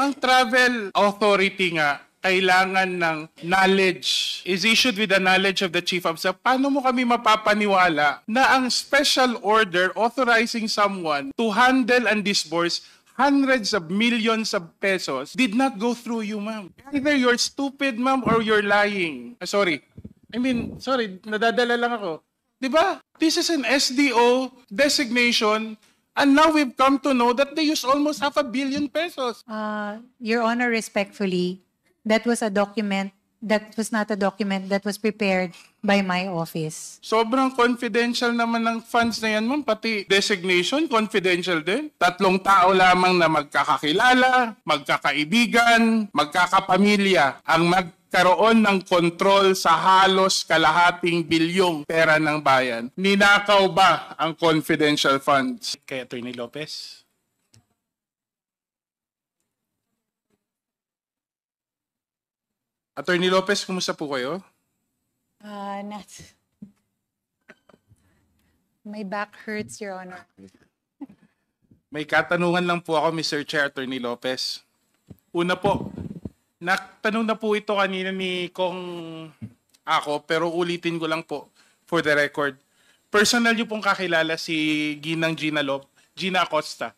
ang travel authority nga, kailangan ng knowledge, is issued with the knowledge of the Chief of Staff. Paano mo kami mapapaniwala na ang special order authorizing someone to handle and disburse hundreds of millions of pesos did not go through you, ma'am? Either you're stupid, ma'am, or you're lying. Sorry, nadadala lang ako. Diba? This is an SDO designation, and now we've come to know that they use almost 500 million pesos. Your Honor, respectfully, that was a document, that was not a document that was prepared by my office. Sobrang confidential naman ng funds na yan, ma'am. Pati designation, confidential din. 3 tao lamang na magkakakilala, magkakaibigan, magkakapamilya ang magkaroon ng kontrol sa halos kalahating bilyong pera ng bayan. Ninakaw ba ang confidential funds? Kay Atty. Lopez? Atty. Lopez, kumusta po kayo? My back hurts, Your Honor. May katanungan lang po ako, Mr. Chair, Atty. Lopez. Una po, natanong na po ito kanina ni Kong ako, pero ulitin ko lang po for the record. Personal niyo pong kakilala si Ginang Gina Acosta?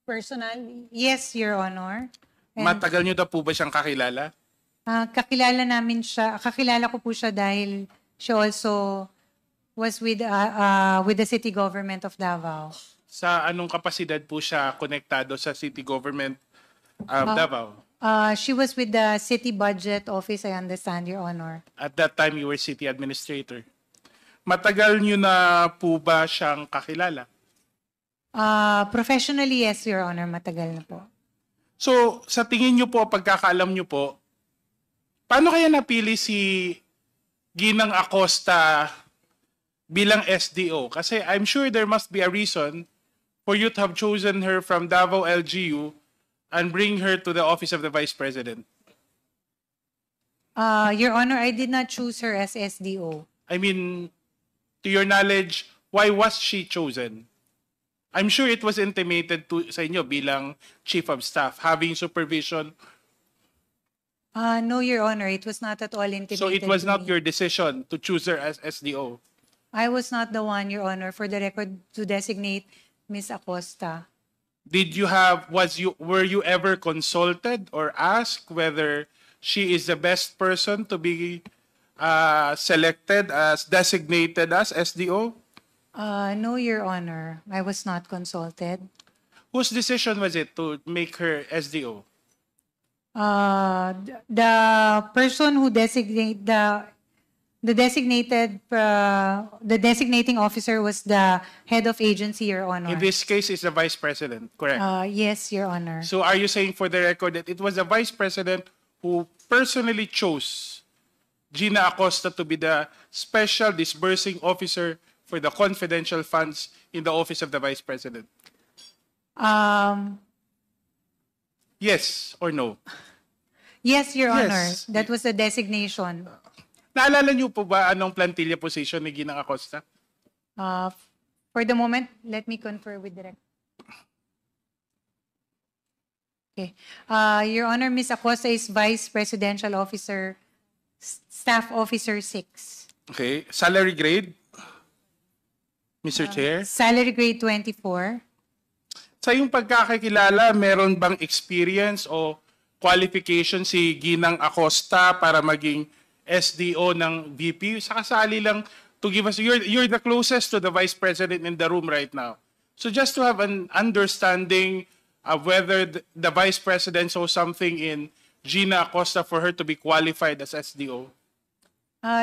Personally? Yes, Your Honor. Matagal niyo na po ba siyang kakilala? Kakilala ko po siya dahil she also was with the city government of Davao. Sa anong kapasidad po siya konektado sa city government of Davao? She was with the city budget office, I understand, Your Honor. At that time, you were city administrator. Matagal niyo na po ba siyang kakilala? Professionally, yes, Your Honor, matagal na po. So, sa tingin niyo po, pagkakaalam niyo po, paano kaya napili si Ginang Acosta bilang SDO? Kasi I'm sure there must be a reason for you to have chosen her from Davao LGU and bring her to the office of the Vice President. Your Honor, I did not choose her as SDO. I mean, to your knowledge, why was she chosen? I'm sure it was intimated to sa inyo bilang Chief of Staff, having supervision. No, Your Honor, it was not at all intimated. So it was to not me. your decision to choose her as SDO? I was not the one, Your Honor, for the record, to designate Ms. Acosta. Were you ever consulted or asked whether she is the best person to be selected as designated as SDO? No, Your Honor, I was not consulted. Whose decision was it to make her SDO? The person who the designating officer was the head of agency, Your Honor. In this case, is the Vice President, correct? Yes, Your Honor. So are you saying for the record that it was the Vice President who personally chose Gina Acosta to be the special disbursing officer for the confidential funds in the office of the Vice President? Yes or no? Yes, Your Honor. Yes. That was the designation. Naalala niyo po ba anong plantilla position ni Ginang Acosta? For the moment, let me confer with the Okay. Your Honor, Ms. Acosta is Vice Presidential Officer, Staff Officer 6. Okay. Salary grade? Mr. Chair? Salary grade 24. Sa iyong pagkakakilala, meron bang experience o qualification si Ginang Acosta para maging SDO ng VP? Sakasali lang to give us, you're the closest to the Vice President in the room right now. So just to have an understanding of whether the Vice President saw something in Gina Acosta for her to be qualified as SDO.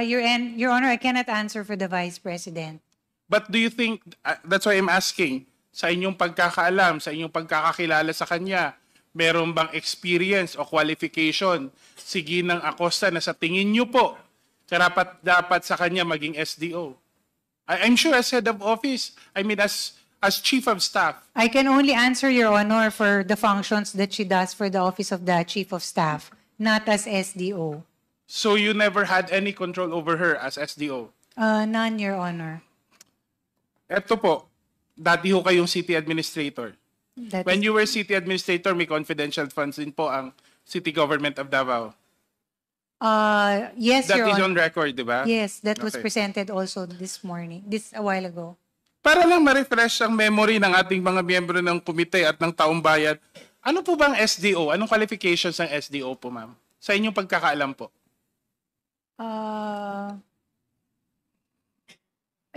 Your Honor, I cannot answer for the Vice President. But do you think, that's why I'm asking, sa inyong pagkakaalam, sa inyong pagkakakilala sa kanya, meron bang experience o qualification si Ginang Acosta na sa tingin niyo po dapat sa kanya maging SDO? I'm sure as head of office, I mean as Chief of Staff. I can only answer, Your Honor, for the functions that she does for the office of the Chief of Staff, not as SDO. So you never had any control over her as SDO? None, Your Honor. Eto po, dati ho kayong city administrator. That When is- you were city administrator, may confidential funds din po ang city government of Davao. yes, That Your is Honor. on record, di ba? Yes, that was Okay. presented also this morning, a while ago. Para lang ma-refresh ang memory ng ating mga miyembro ng komite at ng taong bayan, ano po bang SDO? Anong qualifications ng SDO po, ma'am? Sa inyong pagkakaalam po.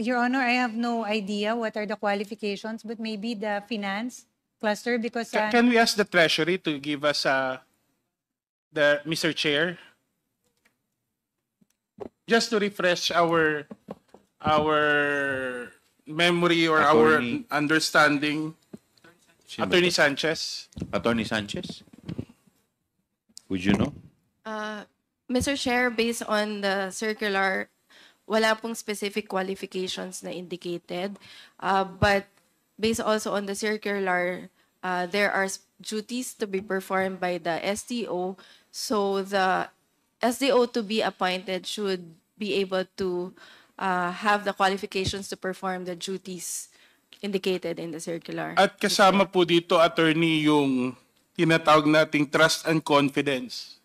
Your Honor, I have no idea what are the qualifications, but maybe the finance cluster because Can we ask the Treasury to give us Mr. Chair? Just to refresh our memory or Attorney. our understanding. Sino ba Attorney to? Sanchez. Attorney Sanchez? Would you know? Mr. Chair, based on the circular, wala pong specific qualifications na indicated. But based also on the circular, there are duties to be performed by the SDO. So the SDO to be appointed should be able to have the qualifications to perform the duties indicated in the circular. At kasama po dito, attorney, yung tinatawag nating trust and confidence.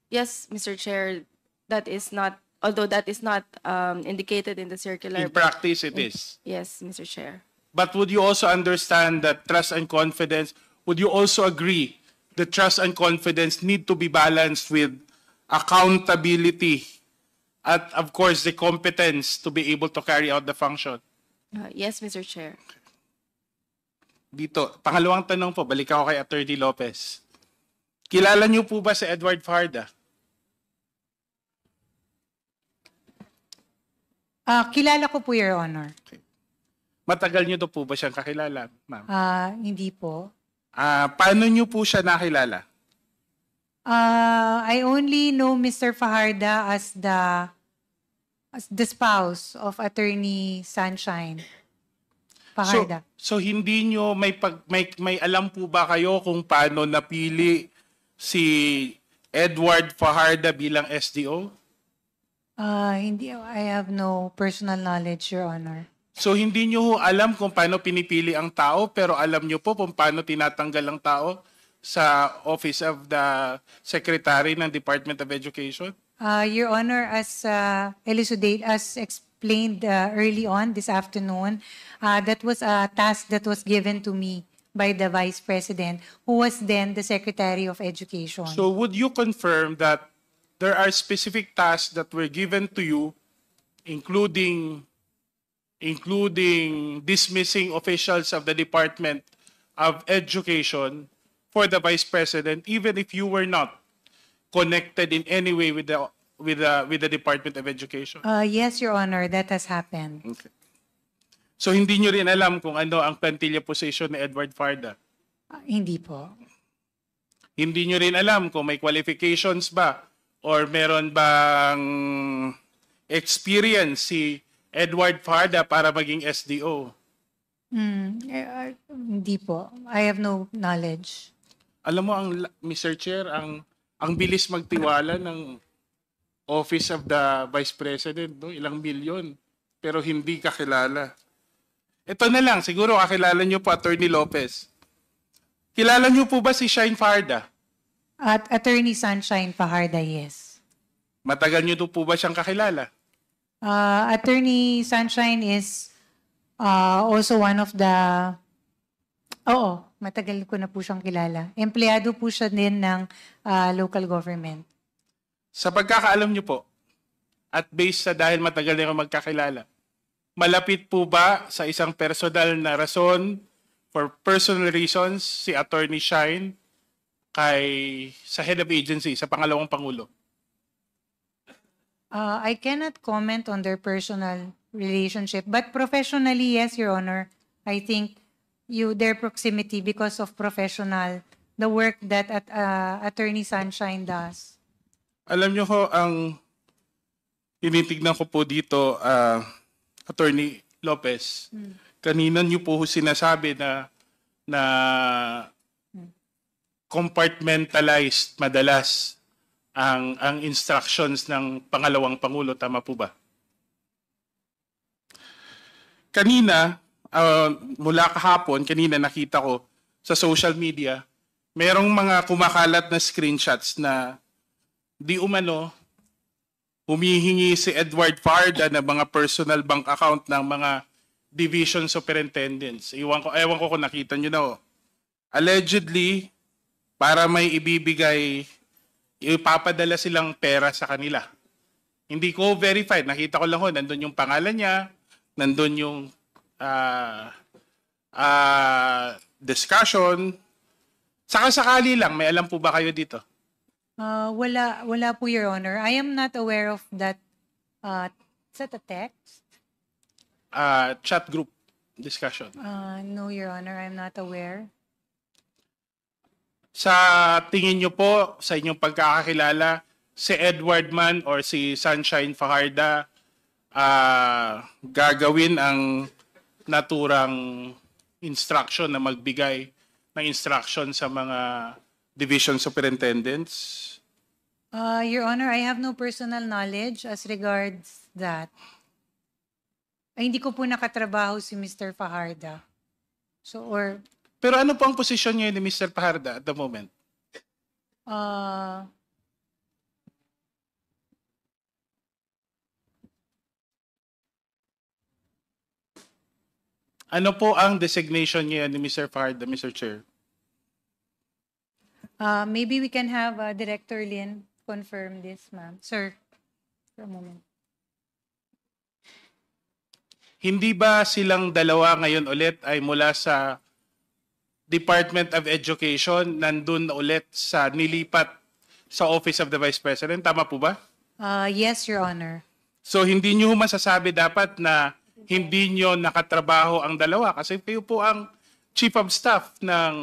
Yes, Mr. Chair, that is not, although that is not indicated in the circular. In practice, it is. Yes, Mr. Chair. But would you also understand that trust and confidence, would you also agree that trust and confidence need to be balanced with accountability at, of course, the competence to be able to carry out the function? Yes, Mr. Chair. Dito, pangalawang tanong po, balik ako kay Attorney Lopez. Kilala niyo po ba si Edward Fajarda? kilala ko po, Your Honor. Matagal niyo po ba siyang kakilala, ma'am? Hindi po. Paano niyo po siya nakilala? I only know Mr. Fajarda as the spouse of Attorney Sunshine Fajarda. So hindi niyo may alam po ba kayo kung paano napili si Edward Fajarda bilang SDO? Hindi, I have no personal knowledge, Your Honor. So hindi niyo alam kung paano pinipili ang tao, pero alam niyo po kung paano tinatanggal ang tao sa Office of the Secretary ng Department of Education? Your Honor, as explained early on this afternoon, that was a task that was given to me by the Vice President, who was then the Secretary of Education. So would you confirm that there are specific tasks that were given to you, including dismissing officials of the Department of Education for the Vice President, even if you were not connected in any way with the Department of Education? Yes, Your Honor, that has happened. Okay. So hindi nyo rin alam kung ano ang plantilla position ni Edward Fajarda? Hindi po. Hindi nyo rin alam kung may qualifications ba or meron bang experience si Edward Fajarda para maging SDO? Hindi po. I have no knowledge. Alam mo, Mr. Chair, ang bilis magtiwala ng Office of the Vice President, no? Ilang milyon, pero hindi kakilala. Ito na lang, siguro kakilala nyo po, Attorney Lopez. Kilala nyo po ba si Shine Fajarda? At Attorney Sunshine Fajarda, yes. Matagal nyo po ba siyang kakilala? Attorney Sunshine is also one of the... Oo, matagal ko na po siyang kilala. Empleyado po siya din ng local government. Sa pagkakaalam nyo po, at based sa dahil matagal na kayo magkakilala, malapit po ba sa isang personal na rason, for personal reasons, si Attorney Shine sa head of agency, sa pangalawang Pangulo? I cannot comment on their personal relationship, but professionally, yes, Your Honor. I think their proximity because of the work that Attorney Sunshine does. Alam nyo ho, ang tinitignan ko po dito, Attorney Lopez, kanina nyo po sinasabi na compartmentalized madalas ang instructions ng pangalawang Pangulo. Tama po ba? Kanina, mula kahapon, kanina nakita ko sa social media, merong mga kumakalat na screenshots na di umano humihingi si Edward Farda ng mga personal bank account ng mga division superintendents. Ewan ko kung nakita nyo na. Allegedly, para may ibibigay, ipapadala silang pera sa kanila. Hindi ko verified. Nakita ko lang nandun yung pangalan niya, nandun yung discussion. Saka-sakali lang, may alam po ba kayo dito? Wala po, Your Honor. I am not aware of that. Is that a text? Chat group discussion. No, Your Honor, I'm not aware. Sa tingin nyo po, sa inyong pagkakakilala, si Edward man or si Sunshine Fajarda gagawin ang naturang instruction na magbigay ng instruction sa mga division superintendents? Your Honor, I have no personal knowledge as regards that. Ay, hindi ko po nakatrabaho si Mr. Fajarda. Pero ano po ang posisyon niyo ni Mr. Fajarda at the moment? Ano po ang designation niya ni Mr. Fajarda, Mr. Chair? Maybe we can have Director Lin confirm this, ma'am. Sir, for a moment. Hindi ba silang dalawa ngayon ulit ay mula sa Department of Education nandun na ulit sa nilipat sa Office of the Vice President? Tama po ba? Yes, Your Honor. So hindi nyo masasabi dapat na hindi nyo nakatrabaho ang dalawa kasi kayo po ang Chief of Staff ng...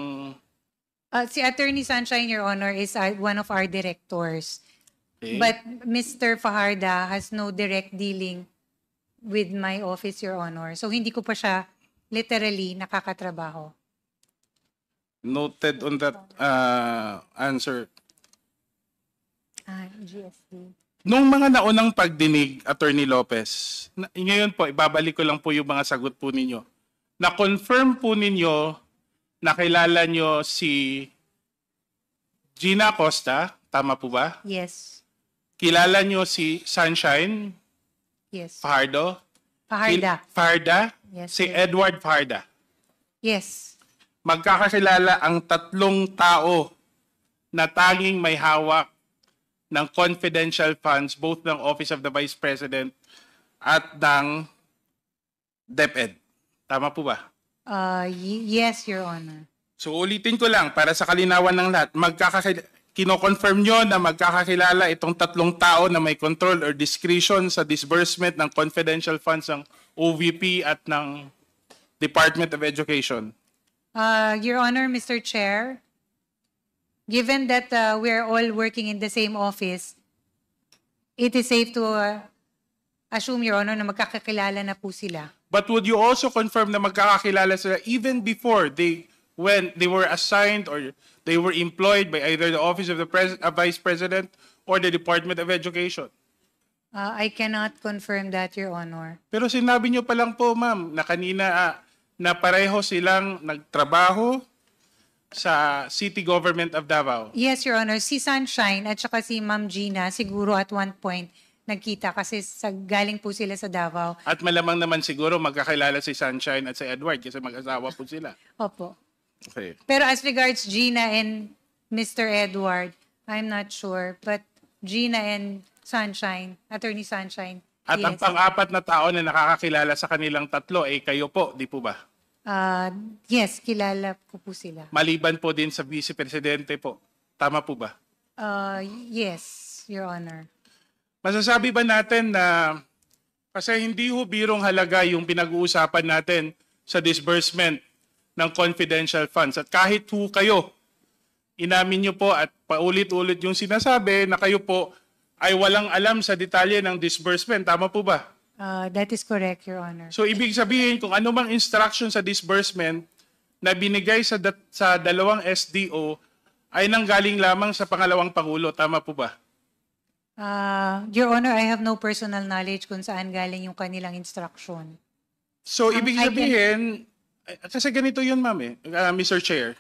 Si Attorney Sunshine, Your Honor, is one of our directors. Okay. But Mr. Fajarda has no direct dealing with my office, Your Honor. So hindi ko pa siya literally nakakatrabaho. Noted on that answer. GSD. Nung mga naunang pagdinig, Attorney Lopez, ngayon po, ibabalik ko lang po yung mga sagot po ninyo. Na-confirm po ninyo, nakilala nyo si Gina Acosta, tama po ba? Yes. Kilala nyo si Sunshine Yes. Fajardo? Fajarda. Fajarda? Yes, Si yes. Edward Fajarda. Yes. Magkakakilala ang tatlong tao na tanging may hawak ng confidential funds both ng Office of the Vice President at ng DepEd. Tama po ba? Yes, Your Honor. So ulitin ko lang para sa kalinawan ng lahat, kino-confirm nyo na magkakakilala itong tatlong tao na may control or discretion sa disbursement ng confidential funds ng OVP at ng Department of Education. Your Honor, Mr. Chair, given that we're all working in the same office, it is safe to assume, Your Honor, na magkakakilala na po sila. But would you also confirm na magkakakilala sila even before when they were assigned or they were employed by either the Office of the Vice President or the Department of Education? I cannot confirm that, Your Honor. Pero sinabi niyo pa lang po, ma'am, na kanina na pareho silang nagtrabaho sa City Government of Davao. Yes, Your Honor. Si Sunshine at saka si Ma'am Gina siguro at one point nagkita kasi galing po sila sa Davao. At malamang naman siguro magkakilala si Sunshine at si Edward kasi mag-asawa po sila. Opo. Okay. Pero as regards Gina and Mr. Edward, I'm not sure. But Gina and Sunshine, Attorney Sunshine, At ang yes. pang-apat na tao na nakakakilala sa kanilang tatlo ay kayo po, di po ba? Yes, kilala ko po sila. Maliban po din sa Vice Presidente po. Tama po ba? Yes, Your Honor. Masasabi ba natin na kasi hindi ho birong halaga yung pinag-uusapan natin sa disbursement ng confidential funds. At kahit ho kayo, inamin nyo po at paulit-ulit yung sinasabi na kayo po ay walang alam sa detalye ng disbursement. Tama po ba? That is correct, Your Honor. So ibig sabihin kung ano mang instruction sa disbursement na binigay sa dalawang SDO ay nanggaling lamang sa pangalawang Pangulo. Tama po ba? Your Honor, I have no personal knowledge kung saan galing yung kanilang instruction. So, ibig I can- sabihin, kasi ganito yun, ma'am, Mr. Chair.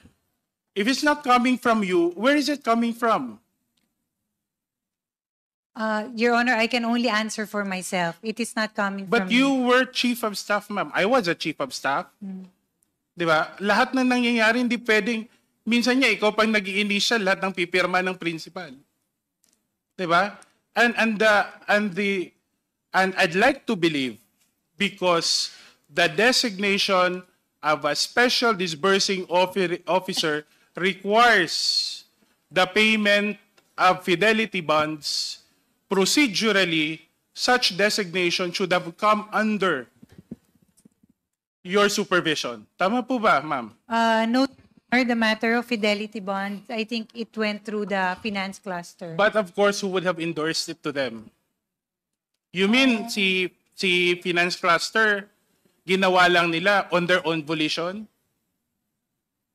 If it's not coming from you, where is it coming from? Your Honor, I can only answer for myself. It is not coming But from you me. were chief of staff, ma'am. I was a chief of staff. Di ba? Lahat ng nangyayari, hindi pwedeng, minsan niya, ikaw pang nag-i-initial, lahat ng pipirma ng principal. Di ba? And I'd like to believe, because the designation of a special disbursing officer requires the payment of fidelity bonds. Procedurally, such designation should have come under your supervision. Tama po ba, ma'am? No, Honor, the matter of fidelity bonds, I think it went through the finance cluster. But of course, who would have endorsed it to them? You mean si Finance Cluster, ginawa lang nila on their own volition?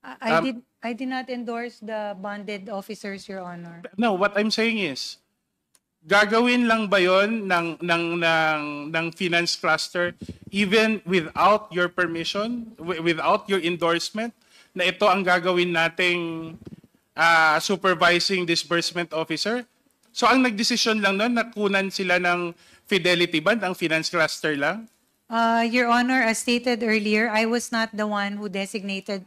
I did not endorse the bonded officers, Your Honor. No, what I'm saying is, gagawin lang ba yon ng Finance Cluster even without your permission, without your endorsement, na ito ang gagawin nating supervising disbursement officer? So ang nagdesisyon lang nun, nakunan sila ng fidelity bond, ang Finance Cluster lang? Your Honor, as stated earlier, I was not the one who designated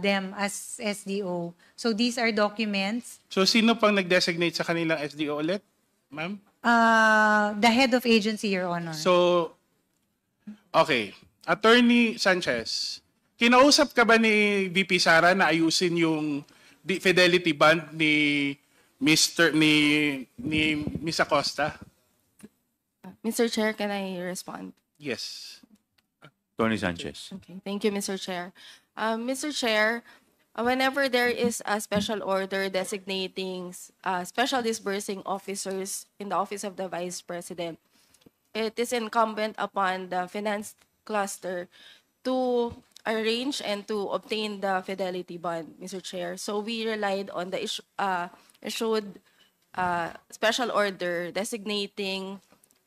them as SDO. So these are documents. So sino pang nag-designate sa kanilang SDO ulit, ma'am? The head of agency, Your Honor. So, okay. Attorney Sanchez, kinausap ka ba ni VP Sara na ayusin yung fidelity bond ni Miss Acosta? Mr. Chair, can I respond? Yes. Tony Sanchez. Okay, thank you, Mr. Chair. Mr. Chair, whenever there is a special order designating special disbursing officers in the Office of the Vice President, it is incumbent upon the finance cluster to arrange and to obtain the fidelity bond, Mr. Chair. So we relied on the issued special order designating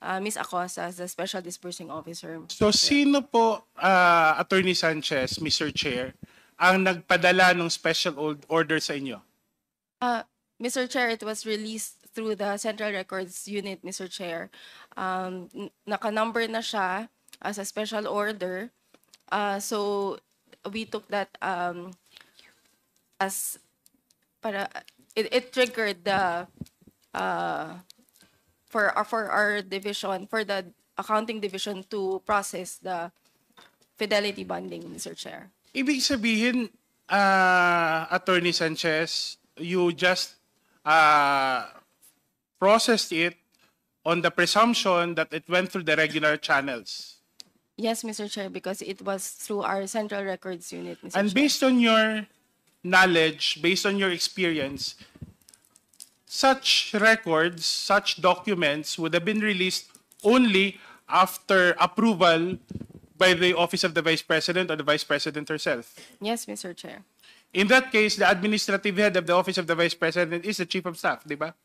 Ms. Acosta as the special disbursing officer. So sino po, Attorney Sanchez, Mr. Chair, ang nagpadala ng special order sa inyo? Mr. Chair, it was released through the Central Records Unit, Mr. Chair. Naka-number na siya as a special order. So we took that as para it triggered the for our division, for the accounting division to process the fidelity bonding, Mr. Chair. Ibig sabihin, Attorney Sanchez, you just processed it on the presumption that it went through the regular channels. Yes, Mr. Chair, because it was through our Central Records Unit, Mr. And Chair. based on your knowledge, based on your experience, such records, such documents would have been released only after approval by the Office of the Vice President or the Vice President herself. Yes, Mr. Chair. In that case, the administrative head of the Office of the Vice President is the Chief of Staff, di ba?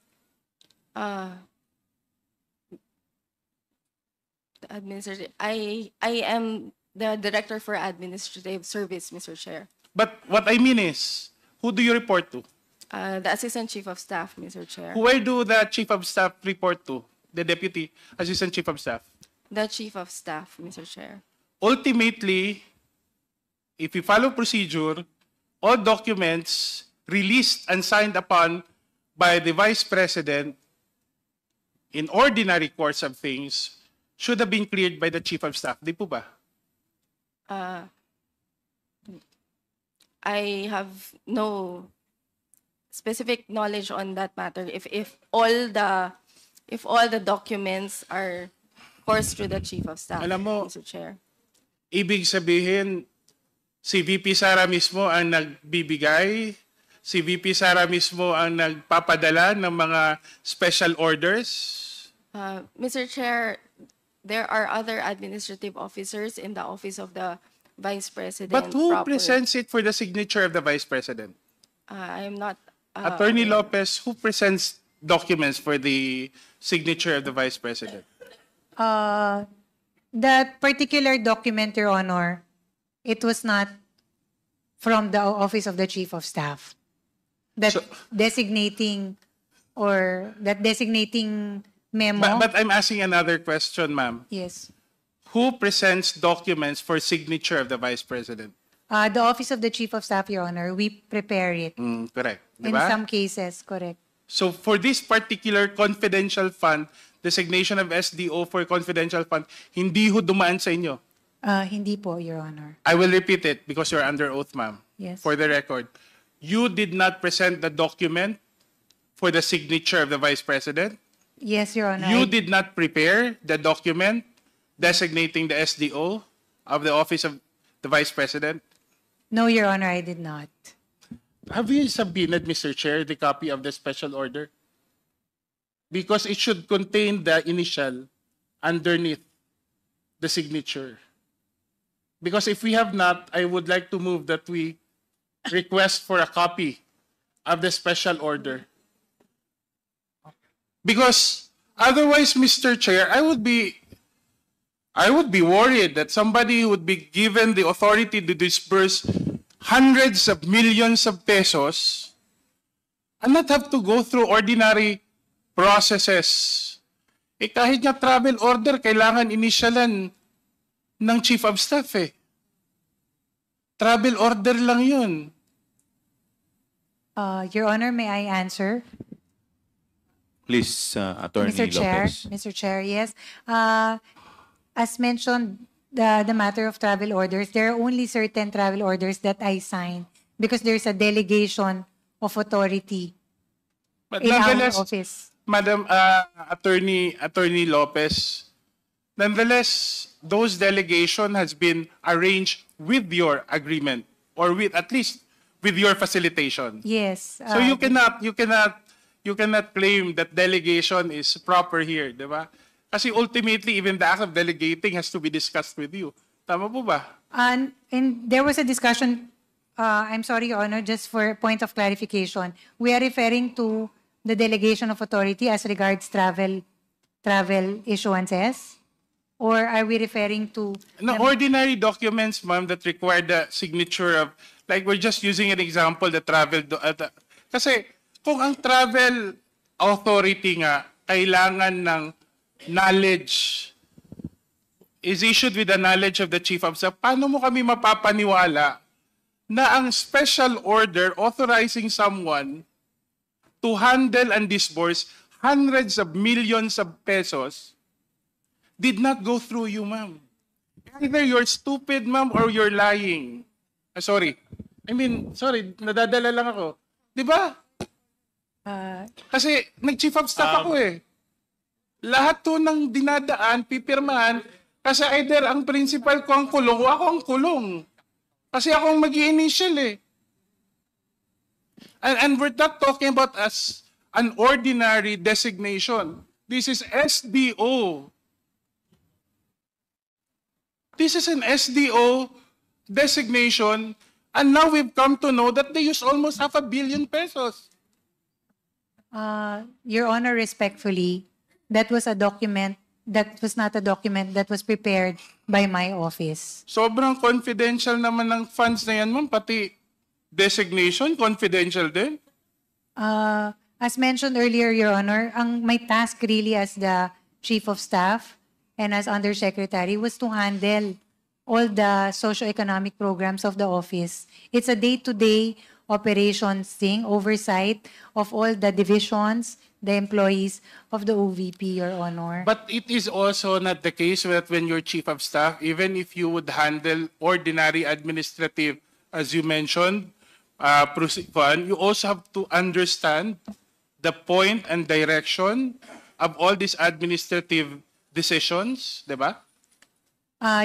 The administrative, I am the Director for Administrative Service, Mr. Chair. But what I mean is, who do you report to? The Assistant Chief of Staff, Mr. Chair. Where do the Chief of Staff report to? The Deputy Assistant Chief of Staff? The Chief of Staff, Mr. Chair. Ultimately, if you follow procedure, all documents released and signed upon by the Vice President in ordinary course of things should have been cleared by the Chief of Staff. Di po ba? I have no specific knowledge on that matter. If all the documents are coursed through the Chief of Staff, Alam mo, Mr. Chair. Ibig sabihin, si VP Sara mismo ang nagbibigay, si VP Sara mismo ang nagpapadala ng mga special orders. Mr. Chair, there are other administrative officers in the Office of the Vice President. But who proper. presents it for the signature of the Vice President? I am not. Attorney aware. Lopez, who presents documents for the signature of the Vice President? That particular document, Your Honor, it was not from the Office of the Chief of Staff. That So- designating memo. But I'm asking another question, ma'am. Yes. Who presents documents for signature of the Vice President? The Office of the Chief of Staff, Your Honor, we prepare it. Correct. In Diba? some cases, correct. So for this particular confidential fund, designation of SDO for confidential fund, hindi ho dumaan sa inyo. Hindi po, Your Honor. I will repeat it because you're under oath, ma'am. Yes. For the record. You did not present the document for the signature of the Vice President. Yes, Your Honor. You did not prepare the document designating the SDO of the Office of the Vice President. No, Your Honor, I did not. Have you subpoenaed, Mr. Chair, the copy of the special order? Because it should contain the initial underneath the signature. Because if we have not, I would like to move that we request for a copy of the special order. Because otherwise, Mr. Chair, I would be worried that somebody would be given the authority to disburse hundreds of millions of pesos and not have to go through ordinary processes. Kahit nga travel order, kailangan initialan ng Chief of Staff eh. Travel order lang yun. Your Honor, may I answer? Please, Attorney Lopez. Mr. Chair, yes. As mentioned, the matter of travel orders, there are only certain travel orders that I sign because there's a delegation of authority But in our nonetheless, office. Madam Attorney Lopez, nonetheless, those delegation has been arranged with your agreement or with at least with your facilitation. Yes. So you cannot claim that delegation is proper here, di ba? Kasi ultimately, even the act of delegating has to be discussed with you. Tama po ba? And there was a discussion, I'm sorry, Your Honor, just for point of clarification. We are referring to the delegation of authority as regards travel issuances? Or are we referring to... No, ordinary documents, ma'am, that require the signature of, like we're just using an example, the travel... kasi kung ang travel authority nga, kailangan ng knowledge, is issued with the knowledge of the Chief of Staff, paano mo kami mapapaniwala na ang special order authorizing someone to handle and disburse hundreds of millions of pesos did not go through you, ma'am? Either you're stupid, ma'am, or you're lying. Sorry, nadadala lang ako. Di ba? Kasi nag-chief of staff ako eh. Lahat to ng dinadaan, pipirmahan, kasi either ang principal ko ang kulong o ako ang kulong. Kasi ako ang mag-i-initial eh. And we're not talking about as an ordinary designation. This is SDO. This is an SDO designation, and now we've come to know that they use almost 500 million pesos. Your Honor, respectfully, that was a document, that was not a document that was prepared by my office. Sobrang confidential naman ng funds na yan, ma'am. Pati designation, confidential din. As mentioned earlier, Your Honor, ang my task really as the Chief of Staff and as Undersecretary was to handle all the socio-economic programs of the office. It's a day-to-day operations thing, oversight of all the divisions, the employees of the OVP, Your Honor. But it is also not the case that when you're Chief of Staff, even if you would handle ordinary administrative, as you mentioned, you also have to understand the point and direction of all these administrative decisions, di ba?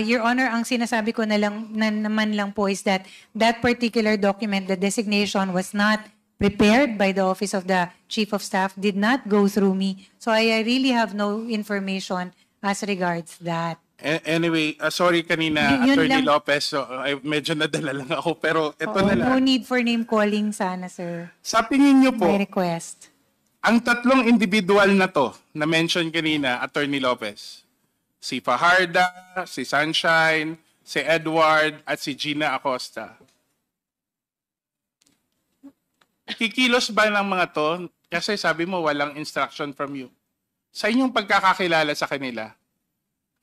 Your Honor, ang sinasabi ko naman lang po is that that particular document, the designation was not prepared by the Office of the Chief of Staff, did not go through me. So I really have no information as regards that. Anyway, sorry kanina, Yun Attorney lang. Lopez, so, medyo nadala lang ako, pero ito Oo, na lang. no need for name calling sana, sir. Sa tingin niyo po, My request. ang tatlong individual na to, na mention kanina, Attorney Lopez, Si Fajarda, si Sunshine, si Edward, at si Gina Acosta. Kikilos ba ng mga to? Kasi sabi mo walang instruction from you. Sa inyong pagkakakilala sa kanila,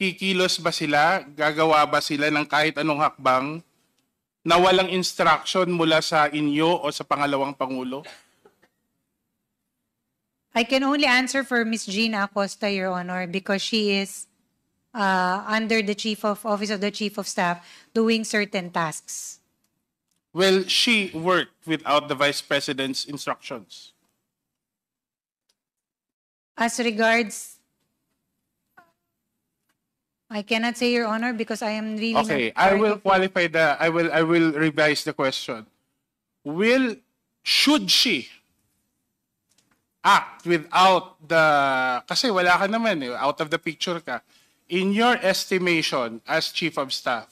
kikilos ba sila? Gagawa ba sila ng kahit anong hakbang na walang instruction mula sa inyo o sa pangalawang Pangulo? I can only answer for Miss Gina Acosta, Your Honor, because she is under the Office of the Chief of Staff doing certain tasks. Will she work without the Vice President's instructions? As regards, I cannot say, Your Honor, because I am really Okay, not I part will of- qualify I will revise the question. Should she act without kasi wala ka naman out of the picture ka. In your estimation as Chief of Staff,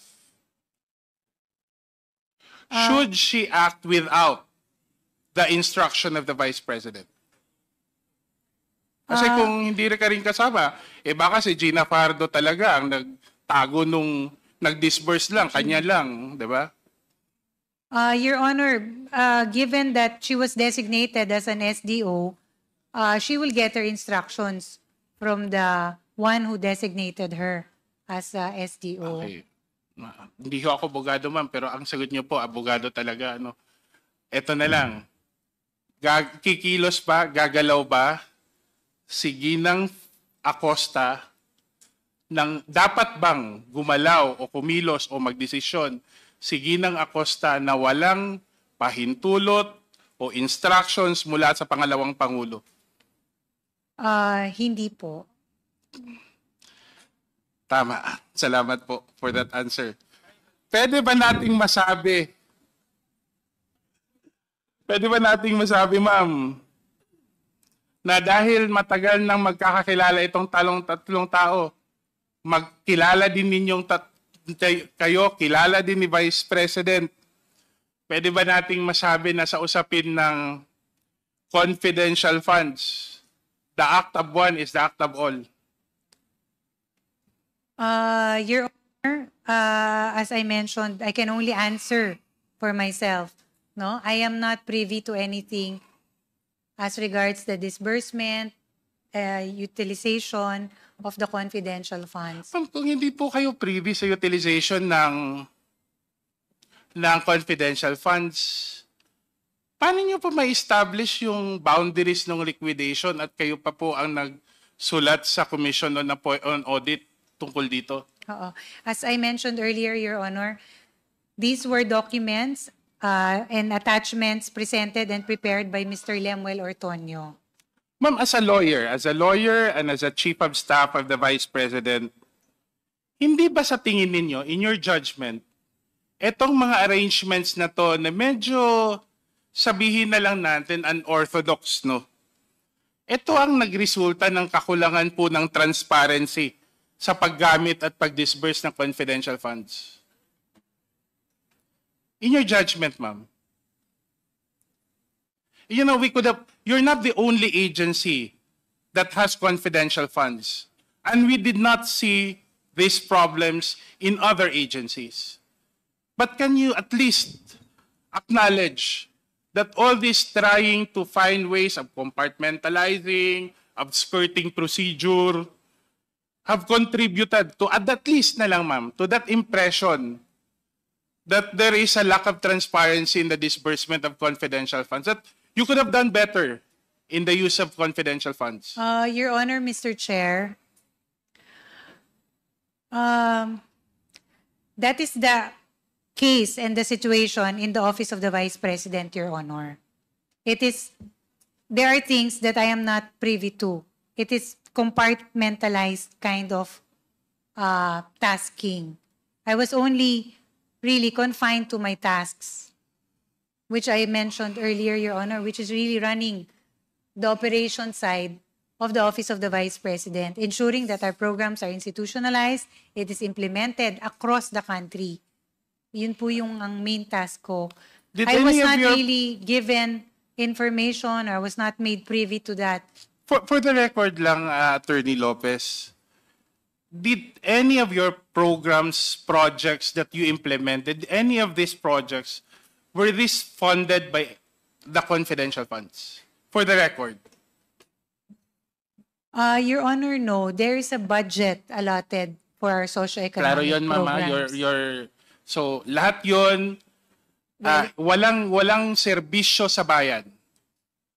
should she act without the instruction of the Vice President? Kasi kung hindi ka rin kasama, baka si Gina Fajardo talaga ang nagtago nung nag-disburse lang, kanya lang, di ba? Your Honor, given that she was designated as an SDO, she will get her instructions from the one who designated her as a SDO. Okay. Hindi ko ako abogado, ma'am, pero ang sagot niyo po, abogado talaga. Ano? Ito na lang. Kikilos ba, gagalaw ba si Ginang Acosta ng dapat bang gumalaw o kumilos o magdesisyon si Ginang Acosta na walang pahintulot o instructions mula sa pangalawang Pangulo? Hindi po. Tama. Salamat po for that answer. Pwede ba nating masabi, ma'am, na dahil matagal nang magkakakilala itong tatlong tao, magkilala din ninyong kayo, kilala din ni Vice President, pwede ba nating masabi na sa usapin ng confidential funds, the act of one is the act of all? Your Honor, as I mentioned, I can only answer for myself. No, I am not privy to anything as regards the disbursement, utilization of the confidential funds. Ma'am, kung hindi po kayo privy sa utilization ng confidential funds, paano nyo po ma-establish yung boundaries ng liquidation at kayo pa po ang nagsulat sa Commission on Audit tungkol dito? Oo. As I mentioned earlier, Your Honor, these were documents and attachments presented and prepared by Mr. Lemuel Ortonio. Ma'am, as a lawyer and as a Chief of Staff of the Vice President, hindi ba sa tingin ninyo, in your judgment, etong mga arrangements na to na medyo sabihin na lang natin unorthodox, no? Ito ang nagresulta ng kakulangan po ng transparency sa paggamit at pag-disburse ng confidential funds. In your judgment, ma'am, you know, you're not the only agency that has confidential funds. And we did not see these problems in other agencies. But can you at least acknowledge that all this trying to find ways of compartmentalizing, of skirting procedure, have contributed to, at least na lang, ma'am, to that impression that there is a lack of transparency in the disbursement of confidential funds, that you could have done better in the use of confidential funds? Your Honor, Mr. Chair, that is the case and the situation in the Office of the Vice President, Your Honor. There are things that I am not privy to. It is compartmentalized kind of tasking. I was only really confined to my tasks, which I mentioned earlier, Your Honor, which is really running the operation side of the Office of the Vice President, ensuring that our programs are institutionalized, it is implemented across the country. Yun po yung ang main task ko. Did I was any of not your- really given information or was not made privy to that. For the record lang, Attorney Lopez, did any of your programs, projects that you implemented, any of these projects, were this funded by the confidential funds? For the record. Your Honor, no. There is a budget allotted for our socioeconomic Klaro yun, Mama. programs. So, lahat yun, walang serbisyo sa bayan.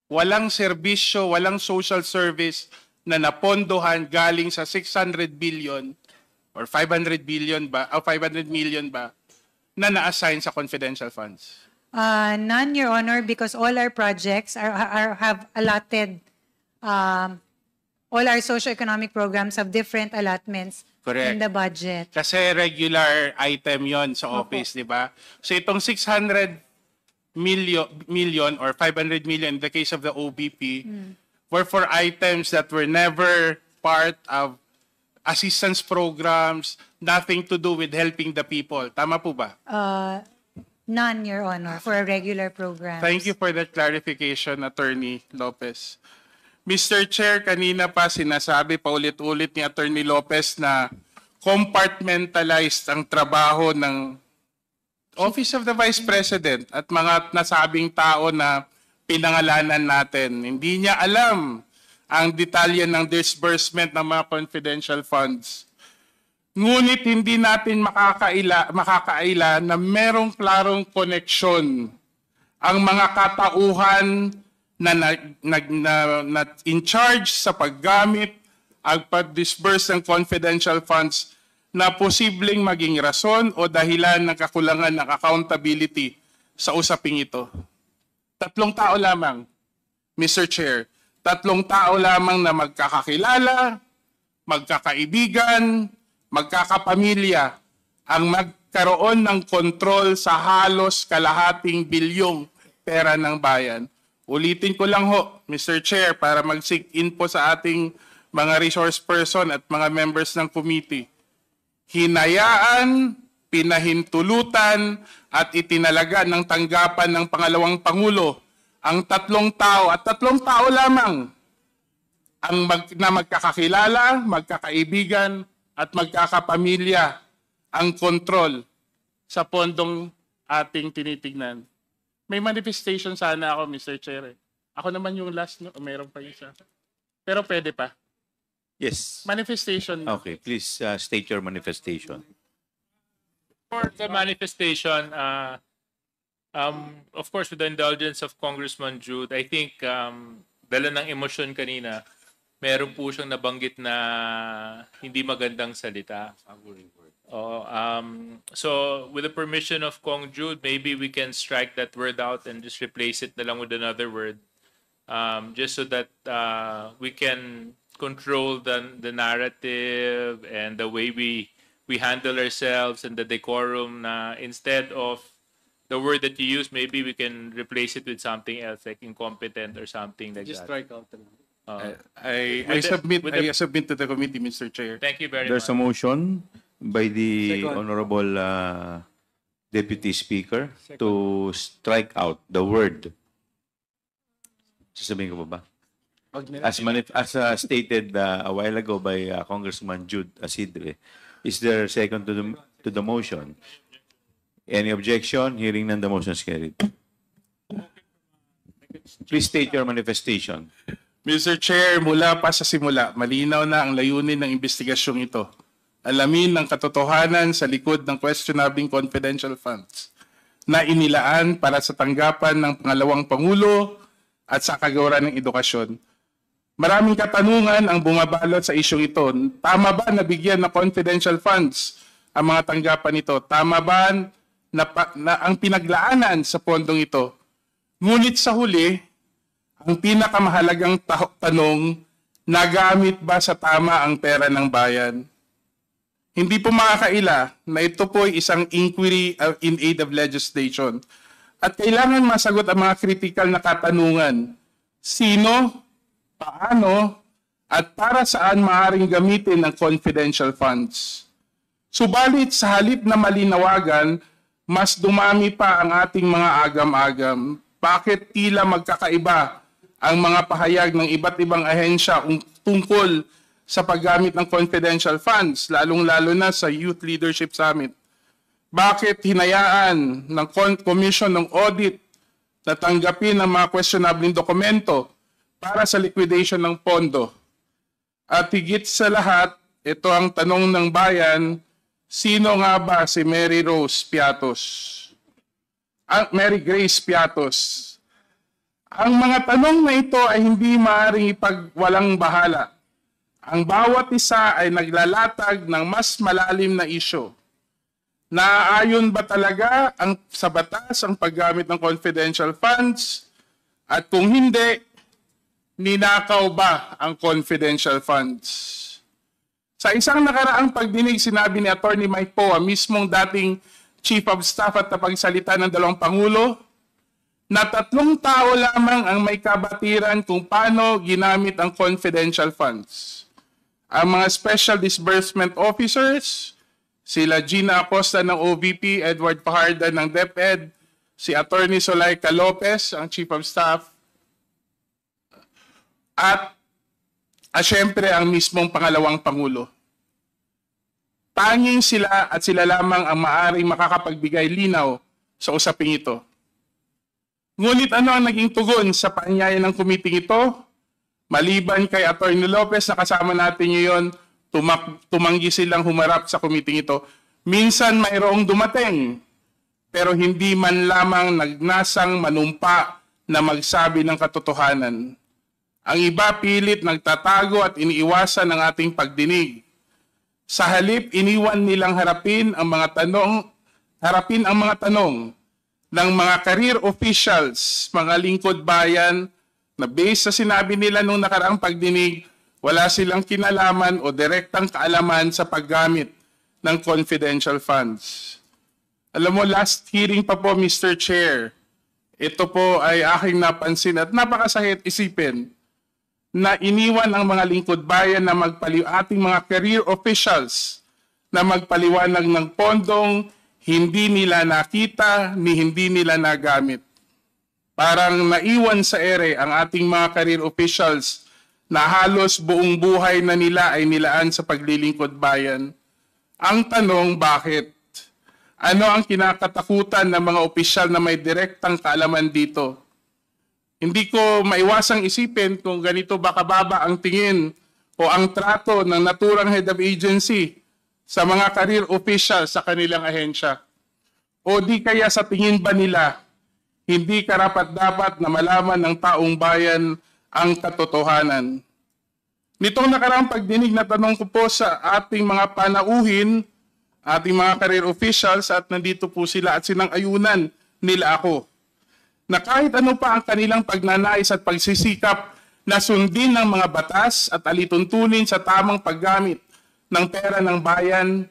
Walang serbisyo, walang social service na napondohan galing sa 600 billion or 500 billion ba, o 500 million ba, na na-assign sa confidential funds. None, Your Honor, because all our projects have allotted, all our socioeconomic programs have different allotments Correct. in the budget. Kasi regular item yon sa office, di ba? So itong 600 million or 500 million in the case of the OBP were for items that were never part of assistance programs, nothing to do with helping the people. Tama po ba? None, Your Honor, for a regular program. Thank you for that clarification, Attorney Lopez. Mr. Chair, kanina pa sinasabi paulit-ulit ni Attorney Lopez na compartmentalized ang trabaho ng Office of the Vice President at mga nasabing tao na pinangalanan natin. Hindi niya alam ang detalye ng disbursement ng mga confidential funds. Ngunit hindi natin makakaila na merong klarong koneksyon ang mga katauhan na in charge sa paggamit at pag-disburse ng confidential funds na posibleng maging rason o dahilan ng kakulangan ng accountability sa usaping ito. 3 tao lamang, Mr. Chair, 3 tao lamang na magkakakilala, magkakaibigan, magkakapamilya ang magkaroon ng kontrol sa halos kalahating bilyong pera ng bayan. Ulitin ko lang ho, Mr. Chair, para mag-sink in po sa ating mga resource person at mga members ng committee. Hinayaan, pinahintulutan at itinalaga ng tanggapan ng pangalawang Pangulo ang 3 tao at 3 tao lamang ang magkakakilala, magkakaibigan at magkakapamilya ang kontrol sa pondong ating tinitignan. May manifestation sana ako, Mr. Chair. Ako naman yung last, no? Meron pa isa. Pero pwede pa. Yes. Manifestation. Okay, please state your manifestation. For the manifestation, of course, with the indulgence of Congressman Jude, I think dala ng emosyon kanina, meron po siyang nabanggit na hindi magandang salita. So, with the permission of Kong Jude, maybe we can strike that word out and just replace it na lang with another word, just so that we can control the narrative and the way we handle ourselves and the decorum. Na instead of the word that you use, maybe we can replace it with something else, like incompetent or something like Just that. strike out. I With the- submit to the committee, Mr. Chair. Thank you very There's a much. motion by the Honorable Deputy Speaker to strike out the word. Sasabihin ko pa ba? As stated a while ago by Congressman Jude Asidre, is there a second to the motion? Any objection? Hearing none, the motion is carried. Please state your manifestation. Mr. Chair, mula pa sa simula, malinaw na ang layunin ng investigasyong ito. Alamin ng katotohanan sa likod ng questionabling confidential funds na inilaan para sa tanggapan ng pangalawang Pangulo at sa kagawaran ng edukasyon. Maraming katanungan ang bumabalot sa isyong ito. Tama ba na bigyan ng confidential funds ang mga tanggapan ito? Tama ba na ang pinaglaanan sa pondong ito? Ngunit sa huli, ang pinakamahalagang tanong, nagamit ba sa tama ang pera ng bayan? Hindi po makakaila na ito po ay isang inquiry in aid of legislation. At kailangan masagot ang mga critical na katanungan. Sino, paano, at para saan maaaring gamitin ang confidential funds? Subalit sa halip na malinawagan, mas dumami pa ang ating mga agam-agam. Bakit tila magkakaiba ang mga pahayag ng iba't ibang ahensya tungkol sa paggamit ng confidential funds, lalong-lalo na sa Youth Leadership Summit? Bakit hinayaan ng Commission ng Audit na tanggapin ang mga questionable dokumento para sa liquidation ng pondo? At higit sa lahat, ito ang tanong ng bayan, sino nga ba si Mary Rose Piatos? Mary Grace Piatos? Ang mga tanong na ito ay hindi maaaring ipagwalang bahala. Ang bawat isa ay naglalatag ng mas malalim na isyu. Naaayon ba talaga sa batas ang paggamit ng confidential funds? At kung hindi, ninakaw ba ang confidential funds? Sa isang nakaraang pagdinig, sinabi ni Attorney Mike Poa, mismong dating Chief of Staff at tapagsalita ng dalawang Pangulo, na 3 tao lamang ang may kabatiran kung paano ginamit ang confidential funds. Ang mga Special Disbursement Officers, sila Gina Acosta ng OVP, Edward Fajarda ng DepEd, si Attorney Zulaika Lopez, ang Chief of Staff, at syempre ang mismong pangalawang Pangulo. Tanging sila at sila lamang ang maaaring makakapagbigay linaw sa usaping ito. Ngunit ano ang naging tugon sa paanyaya ng committee ito? Maliban kay Attorney Lopez na kasama natin ngayon, tumanggi silang humarap sa committee ito. Minsan mayroong dumating, pero hindi man lamang nagnasang manumpa na magsabi ng katotohanan. Ang iba pilit nagtatago at iniiwasan ang ating pagdinig. Sa halip, iniwan nilang harapin ang mga tanong ng mga career officials, mga lingkod bayan, na based sa sinabi nila nung nakaraang pagdinig, wala silang kinalaman o direktang kaalaman sa paggamit ng confidential funds. Alam mo, last hearing pa po, Mr. Chair, ito po ay aking napansin at napakasakit isipin na iniwan ang mga lingkod bayan na ating mga career officials na magpaliwanag ng pondong hindi nila nakita ni hindi nila nagamit. Parang naiwan sa ere ang ating mga career officials na halos buong buhay na nila ay nilaan sa paglilingkod bayan. Ang tanong, bakit? Ano ang kinakatakutan ng mga opisyal na may direktang kaalaman dito? Hindi ko maiwasang isipin kung ganito ba kababa ang tingin o ang trato ng naturang head of agency sa mga career officials sa kanilang ahensya. O di kaya sa tingin ba nila, hindi karapat-dapat na malaman ng taong bayan ang katotohanan. Nitong nakaraang pagdinig na tanong ko po sa ating mga panauhin, ating mga career officials, at nandito po sila at sinang-ayunan nila ako, na kahit ano pa ang kanilang pagnanais at pagsisikap na sundin ng mga batas at alituntunin sa tamang paggamit ng pera ng bayan,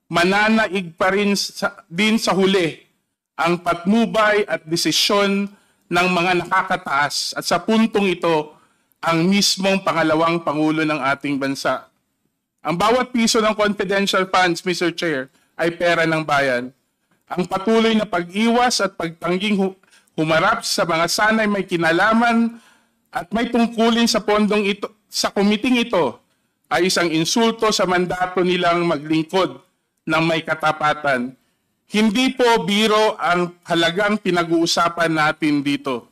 mananaig pa rin din sa huli ang patnubay at desisyon ng mga nakakataas at sa puntong ito ang mismong pangalawang Pangulo ng ating bansa. Ang bawat piso ng confidential funds, Mr. Chair, ay pera ng bayan. Ang patuloy na pag-iwas at pagtangging humarap sa mga sanay may kinalaman at may tungkulin sa pondong ito, sa komiting ito, ay isang insulto sa mandato nilang maglingkod ng may katapatan. Hindi po biro ang halagang pinag-uusapan natin dito.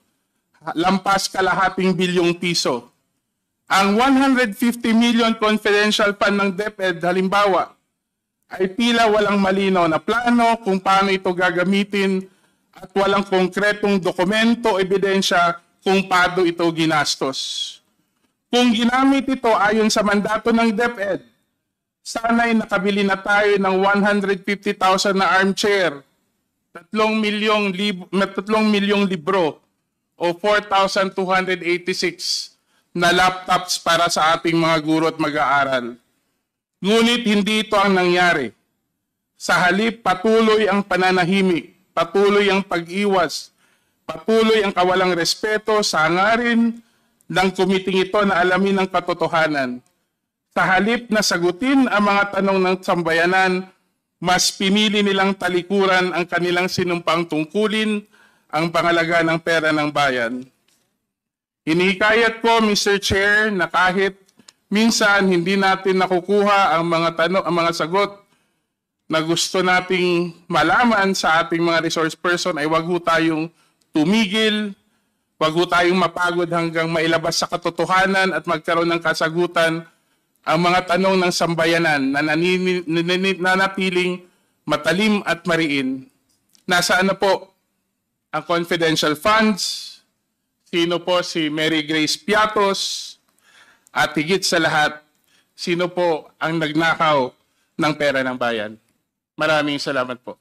Lampas kalahating bilyong piso. Ang 150 million confidential fund ng DepEd, halimbawa, ay tila walang malinaw na plano kung paano ito gagamitin at walang konkretong dokumento o ebidensya kung paano ito ginastos. Kung ginamit ito ayon sa mandato ng DepEd, sana'y nakabili na tayo ng 150,000 na armchair, 3 milyong libro, o 4,286 na laptops para sa ating mga guro at mag-aaral. Ngunit hindi ito ang nangyari. Sa halip, patuloy ang pananahimik, patuloy ang pag-iwas, patuloy ang kawalang respeto sa hangarin ng komiting ito na alamin ang katotohanan. Sa halip na sagutin ang mga tanong ng sambayanan, mas pinili nilang talikuran ang kanilang sinumpang tungkulin, ang pangalaga ng pera ng bayan. Hinihikayat ko, Mr. Chair, na kahit minsan hindi natin nakukuha ang mga tanong, ang mga sagot na gusto nating malaman sa ating mga resource person, ay wag ho tayong tumigil, wag ho tayong mapagod hanggang mailabas sa katotohanan at magkaroon ng kasagutan ang mga tanong ng sambayanan na nanatiling matalim at mariin. Nasaan na po ang confidential funds? Sino po si Mary Grace Piatos? At higit sa lahat, sino po ang nagnakaw ng pera ng bayan? Maraming salamat po.